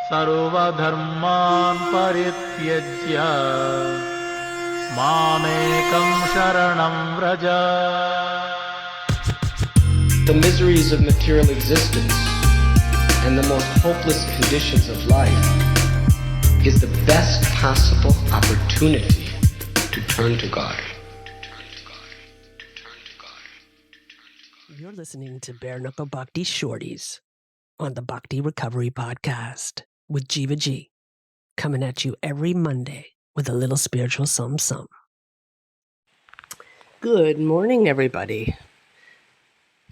सर्वधर्मान् परित्यज्य मामेकं शरणं Vraj. The miseries of material existence and the most hopeless conditions of life is the best possible opportunity to turn to God. You're listening to Bare Knuckle Bhakti Shorties on the Bhakti Recovery Podcast with Jiva G, coming at you every Monday with a little spiritual something. Good morning, everybody.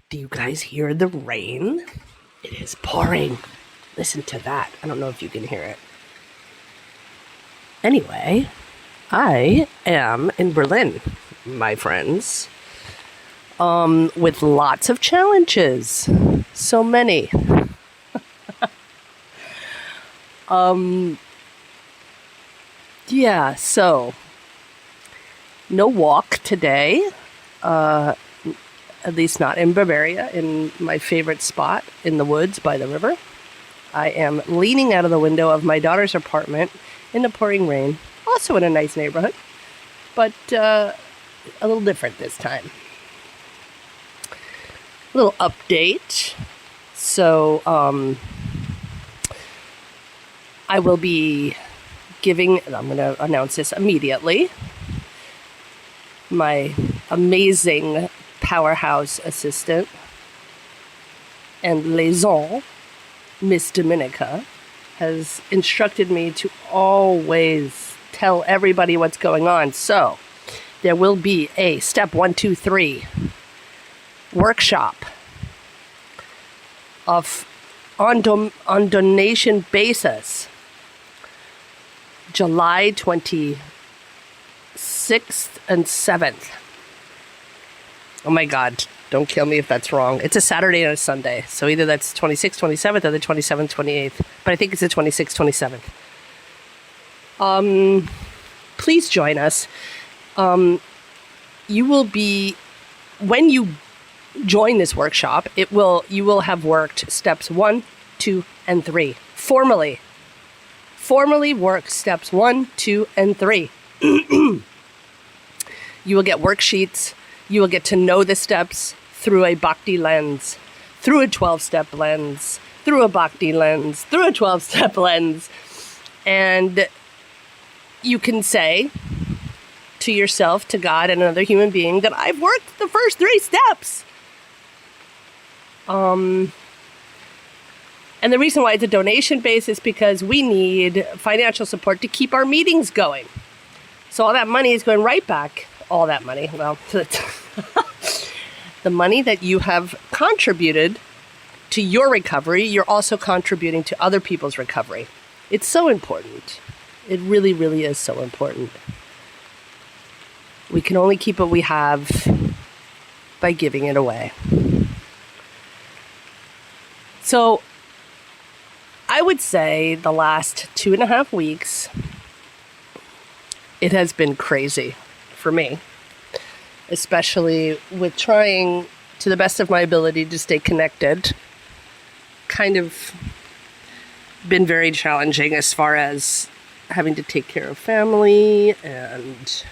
Do you guys hear the rain? It is pouring. Listen to that. I don't know if you can hear it. Anyway, I am in Berlin, my friends, with lots of challenges. So many. So no walk today, at least not in Bavaria, in my favorite spot in the woods by the river. I am leaning out of the window of my daughter's apartment in the pouring rain, also in a nice neighborhood, but a little different this time. A little update. So, I will be giving, and I'm going to announce this immediately, my amazing powerhouse assistant and liaison, Miss Dominica, has instructed me to always tell everybody what's going on. So there will be a step 1, 2, 3 workshop on donation basis, July 26th and 7th. Oh my God, don't kill me if that's wrong. It's a Saturday and a Sunday. So either that's 26th, 27th, or the 27th, 28th. But I think it's the 26th, 27th. Please join us. You will be, when you join this workshop, you will have worked steps 1, 2, and 3. Formally work steps 1, 2, and 3. You will get worksheets. You will get to know the steps through a Bhakti lens, through a 12-step lens, through a Bhakti lens, through a 12-step lens. And you can say to yourself, to God, and another human being that I've worked the first 3 steps. And the reason why it's a donation base is because we need financial support to keep our meetings going. So all that money is going right back. All that money, well, the money that you have contributed to your recovery, you're also contributing to other people's recovery. It's so important. It really, really is so important. We can only keep what we have by giving it away. So I would say the last 2.5 weeks, it has been crazy for me, especially with trying to the best of my ability to stay connected. Kind of been very challenging as far as having to take care of family and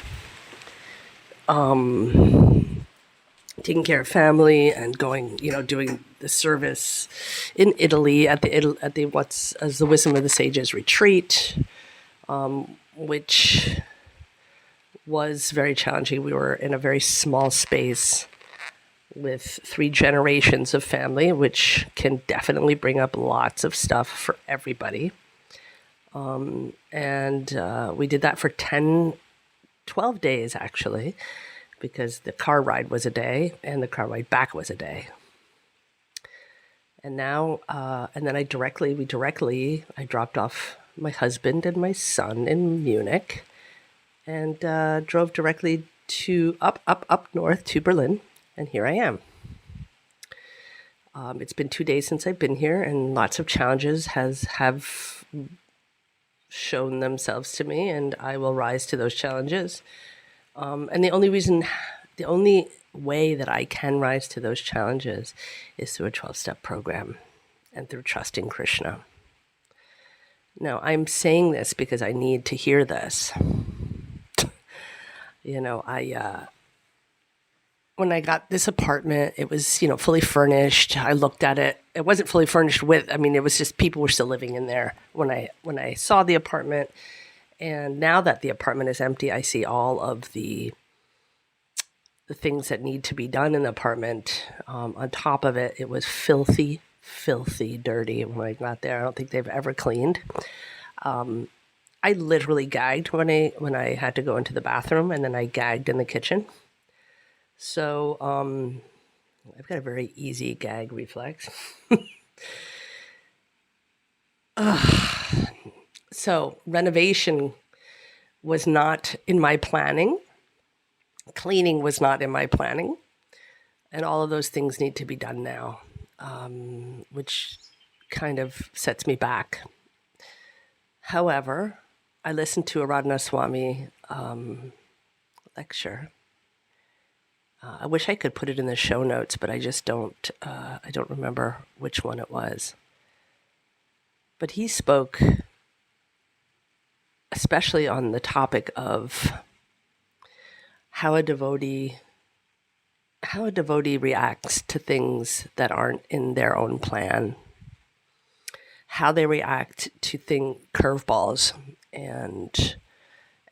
going, doing the service in Italy at the what's as the Wisdom of the Sages retreat, which was very challenging. We were in a very small space with 3 generations of family, which can definitely bring up lots of stuff for everybody. And we did that for 12 days, actually, because the car ride was a day and the car ride back was a day. And now, and then I dropped off my husband and my son in Munich and drove directly to up north to Berlin, and here I am. It's been 2 days since I've been here, and lots of challenges have shown themselves to me, and I will rise to those challenges. And the only way that I can rise to those challenges is through a 12-step program and through trusting Krishna. Now, I'm saying this because I need to hear this. When I got this apartment, it was, fully furnished. I looked at it. It wasn't fully furnished it was just people were still living in there when I saw the apartment. And now that the apartment is empty, I see all of the things that need to be done in the apartment. On top of it, it was filthy, filthy dirty when I got there. I don't think they've ever cleaned. I literally gagged when I had to go into the bathroom, and then I gagged in the kitchen. So I've got a very easy gag reflex. So renovation was not in my planning. Cleaning was not in my planning. And all of those things need to be done now, which kind of sets me back. However, I listened to a Radhana Swami lecture. I wish I could put it in the show notes, but I just don't. I don't remember which one it was. But he spoke especially on the topic of how a devotee reacts to things that aren't in their own plan, how they react to curveballs, and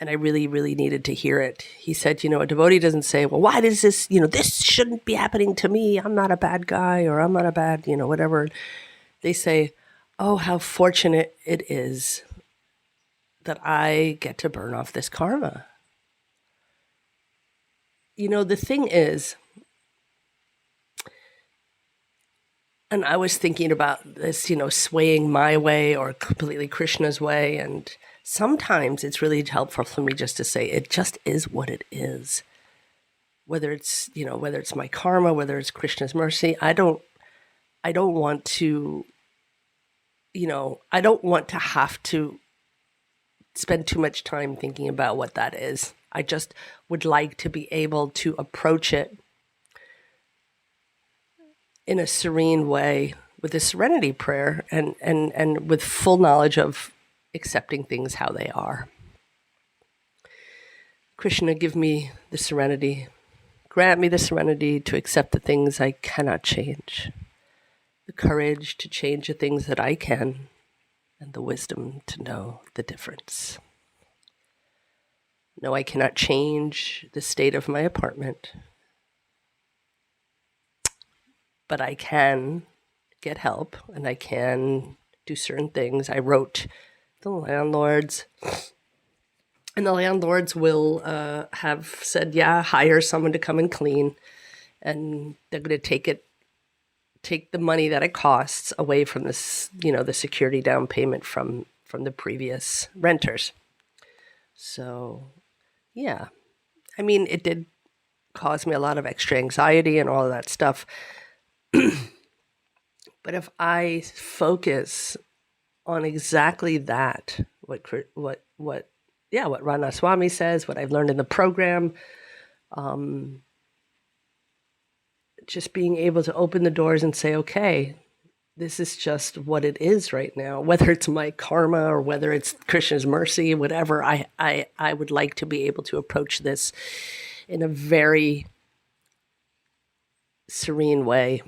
I really, really needed to hear it. He said, a devotee doesn't say, well, why does this, this shouldn't be happening to me. I'm not a bad guy, or I'm not a bad, whatever. They say, oh, how fortunate it is that I get to burn off this karma. The thing is, and I was thinking about this, swaying my way or completely Krishna's way, and sometimes it's really helpful for me just to say it just is what it is. Whether it's my karma, whether it's Krishna's mercy, I don't want to, I don't want to have to spend too much time thinking about what that is. I just would like to be able to approach it in a serene way with a serenity prayer and with full knowledge of accepting things how they are. Krishna, give me the serenity. Grant me the serenity to accept the things I cannot change, the courage to change the things that I can, and the wisdom to know the difference. No, I cannot change the state of my apartment, but I can get help and I can do certain things. I wrote the landlords, and the landlords will have said, yeah, hire someone to come and clean, and they're going to take the money that it costs away from this, the security down payment from the previous renters. So, yeah, it did cause me a lot of extra anxiety and all of that stuff. But if I focus on exactly that, what Radhana Swami says, what I've learned in the program, just being able to open the doors and say, okay, this is just what it is right now, whether it's my karma or whether it's Krishna's mercy, whatever, I would like to be able to approach this in a very serene way.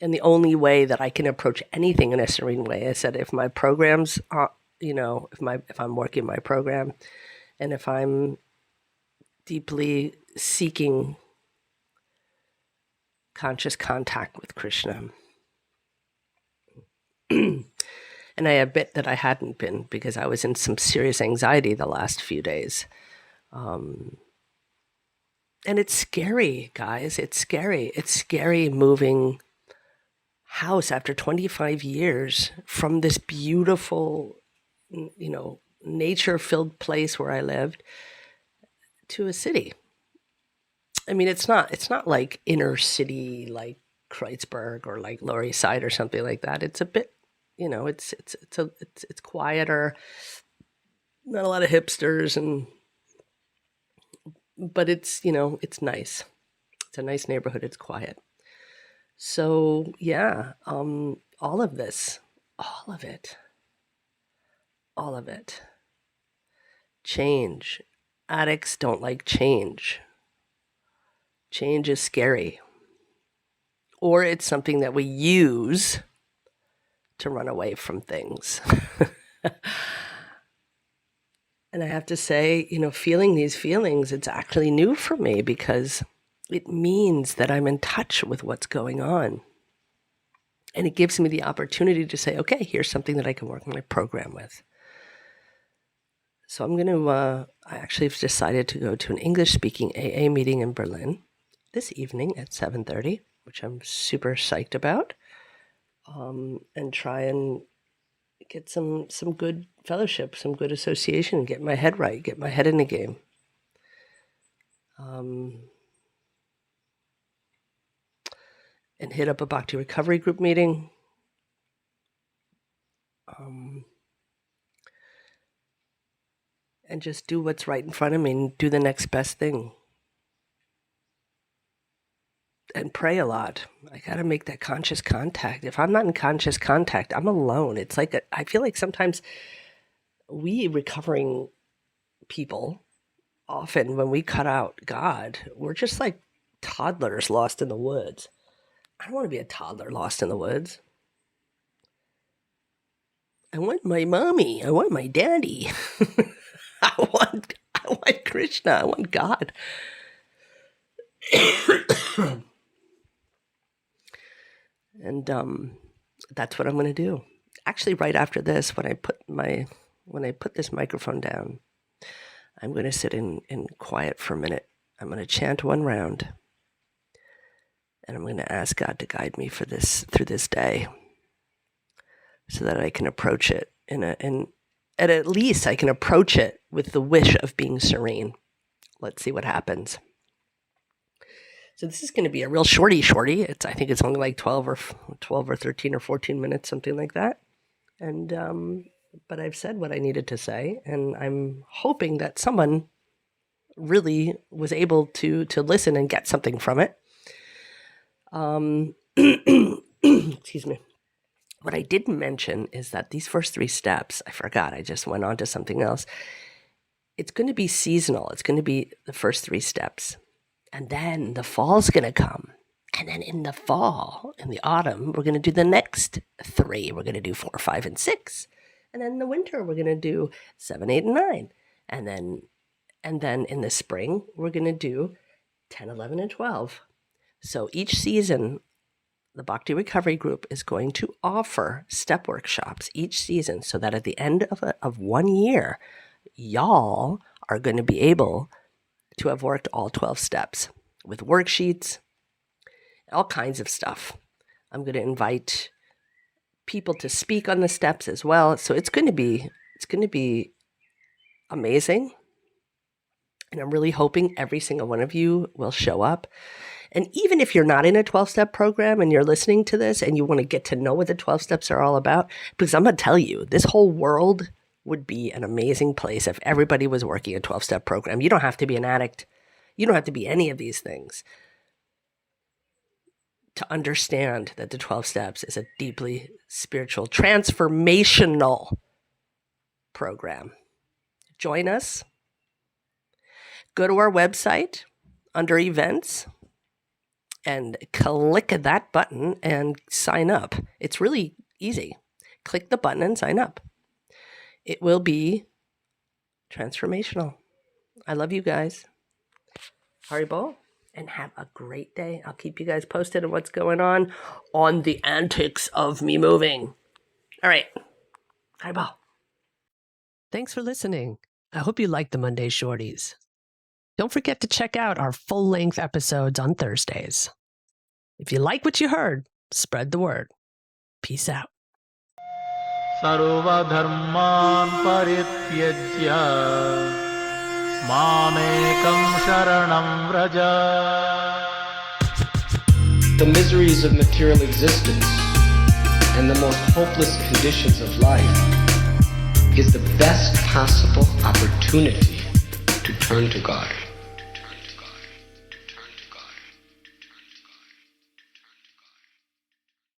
And the only way that I can approach anything in a serene way, I said, if my programs are, if I'm working my program, and if I'm deeply seeking conscious contact with Krishna. And I admit that I hadn't been, because I was in some serious anxiety the last few days. And it's scary, guys. It's scary. It's scary moving house after 25 years from this beautiful, nature-filled place where I lived to a city. It's not like inner city, like Kreuzberg or like Lower East Side or something like that. It's a bit, it's quieter, not a lot of hipsters, but it's, it's nice. It's a nice neighborhood. It's quiet. So yeah, all of it All of it. Change. Addicts don't like change. Change is scary. Or it's something that we use to run away from things. And I have to say, feeling these feelings, it's actually new for me because it means that I'm in touch with what's going on. And it gives me the opportunity to say, okay, here's something that I can work on my program with. So I'm going to, I actually have decided to go to an English-speaking AA meeting in Berlin this evening at 7:30, which I'm super psyched about, and try and get some good fellowship, some good association, get my head right, get my head in the game. And hit up a Bhakti recovery group meeting. And just do what's right in front of me and do the next best thing. And pray a lot. I got to make that conscious contact. If I'm not in conscious contact, I'm alone. It's like, I feel like sometimes we recovering people, often when we cut out God, we're just like toddlers lost in the woods. I don't want to be a toddler lost in the woods. I want my mommy. I want my daddy. I want Krishna. I want God. And that's what I'm going to do. Actually, right after this, when I put this microphone down, I'm going to sit in quiet for a minute. I'm going to chant one round, and I'm going to ask God to guide me through this day, so that I can approach it at least I can approach it with the wish of being serene. Let's see what happens. So this is going to be a real shorty. I think it's only like 12 or 13 or 14 minutes, something like that. And but I've said what I needed to say, and I'm hoping that someone really was able to listen and get something from it. Excuse me. What I didn't mention is that these first 3 steps, I forgot, I just went on to something else. It's going to be seasonal. It's going to be the first 3 steps. And then the fall's going to come. And then in the fall, in the autumn, we're going to do the next 3. We're going to do 4, 5, and 6. And then in the winter, we're going to do 7, 8, and 9. And then in the spring, we're going to do 10, 11, and 12. So each season, the Bhakti Recovery Group is going to offer step workshops each season, so that at the end of 1 year, y'all are going to be able to have worked all 12 steps with worksheets, all kinds of stuff. I'm going to invite people to speak on the steps as well. So it's going to be amazing. And I'm really hoping every single one of you will show up. And even if you're not in a 12-step program and you're listening to this and you want to get to know what the 12 steps are all about, because I'm going to tell you, this whole world would be an amazing place if everybody was working a 12-step program. You don't have to be an addict. You don't have to be any of these things to understand that the 12 steps is a deeply spiritual, transformational program. Join us. Go to our website under events and click that button and sign up. It's really easy. Click the button and sign up. It will be transformational. I love you guys. Haribo, and have a great day. I'll keep you guys posted on what's going on the antics of me moving. All right. Haribo. Thanks for listening. I hope you liked the Monday Shorties. Don't forget to check out our full-length episodes on Thursdays. If you like what you heard, spread the word. Peace out. सर्वधर्मान् परित्यज्य मामेकं शरणं Vraj. The miseries of material existence and the most hopeless conditions of life is the best possible opportunity to turn to God.